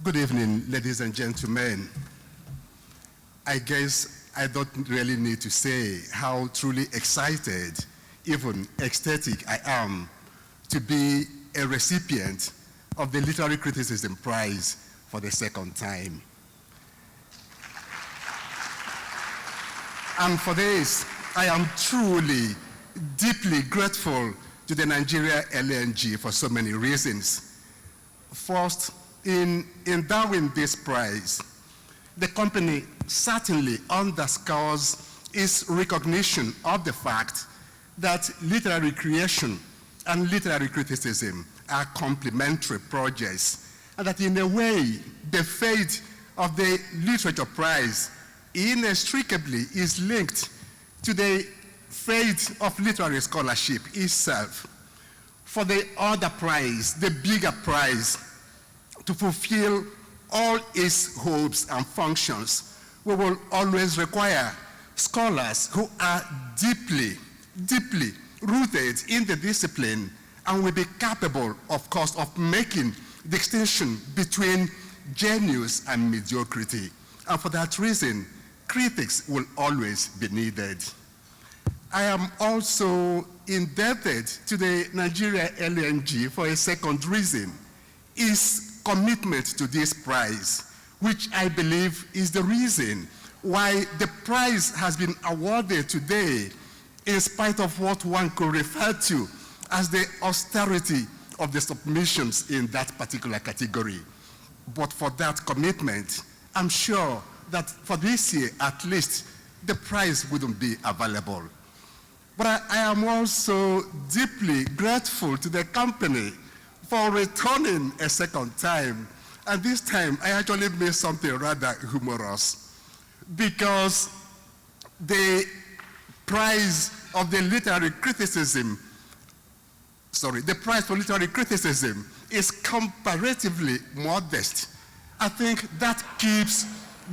Good evening, ladies and gentlemen. I guess I don't really need to say how truly excited, even ecstatic I am to be a recipient of the Literary Criticism Prize for the second time. And for this, I am truly, deeply grateful to the Nigeria LNG for so many reasons. First, in endowing this prize, the company certainly underscores its recognition of the fact that literary creation and literary criticism are complementary projects, and that in a way, the fate of the Literature Prize inextricably is linked to the fate of literary scholarship itself. For the other prize, the bigger prize, to fulfill all its hopes and functions, we will always require scholars who are deeply, deeply rooted in the discipline and will be capable, of course, of making the distinction between genius and mediocrity. And for that reason, critics will always be needed. I am also indebted to the Nigeria LNG for a second reason, its commitment to this prize, which I believe is the reason why the prize has been awarded today, in spite of what one could refer to as the austerity of the submissions in that particular category. But for that commitment, I'm sure that for this year, at least, the prize wouldn't be available. But I am also deeply grateful to the company for returning a second time. And this time, I actually made something rather humorous, because the prize of the literary criticism, the prize for literary criticism is comparatively modest. I think that keeps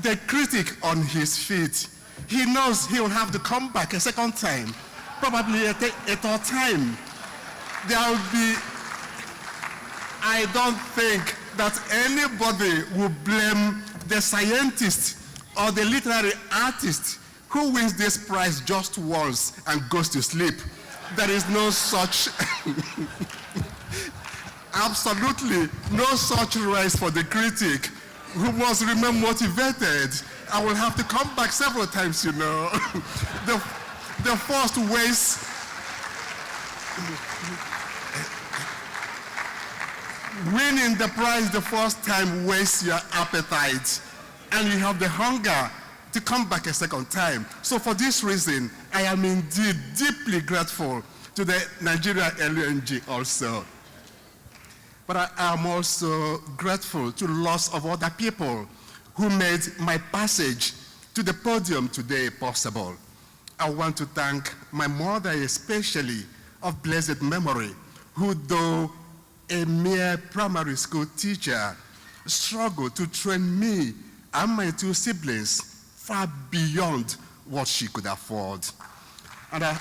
the critic on his feet. He knows he will have to come back a second time, probably a third time. There will be, I don't think that anybody will blame the scientist or the literary artist who wins this prize just once and goes to sleep. There is no such, absolutely no such rise for the critic who must remain motivated. I will have to come back several times, you know. The first waste, winning the prize the first time wastes your appetite, and you have the hunger to come back a second time. So for this reason, I am indeed deeply grateful to the Nigeria LNG also. But I am also grateful to lots of other people who made my passage to the podium today possible. I want to thank my mother especially, of blessed memory, who, though a mere primary school teacher, struggled to train me and my two siblings far beyond what she could afford. And I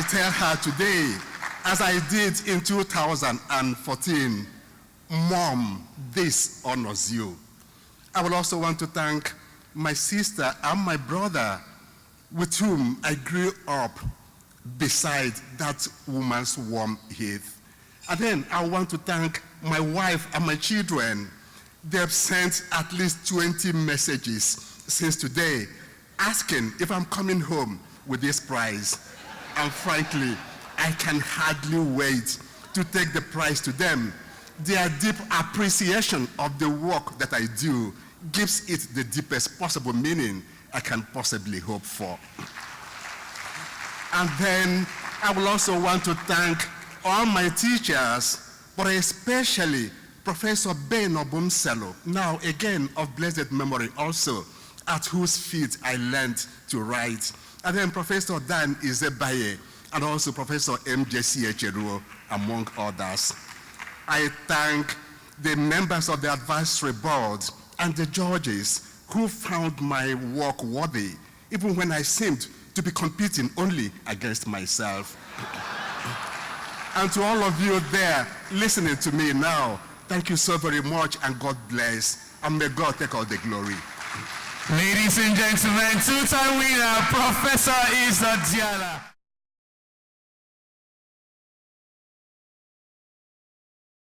tell her today, as I did in 2014, Mom, this honors you. I would also want to thank my sister and my brother, with whom I grew up beside that woman's warm hearth. And then I want to thank my wife and my children. They have sent at least 20 messages since today, asking if I'm coming home with this prize. And frankly, I can hardly wait to take the prize to them. Their deep appreciation of the work that I do gives it the deepest possible meaning I can possibly hope for. And then I will also want to thank all my teachers, but especially Professor Ben Obumselo, now again of blessed memory also, at whose feet I learned to write. And then Professor Dan Izebaye, and also Professor M.J.C. Echeruo, among others. I thank the members of the advisory board and the judges who found my work worthy, even when I seemed to be competing only against myself. And to all of you there listening to me now, Thank you so very much, and God bless, and may God take all the glory. Ladies and gentlemen, two-time winner, Professor Isidore Diala.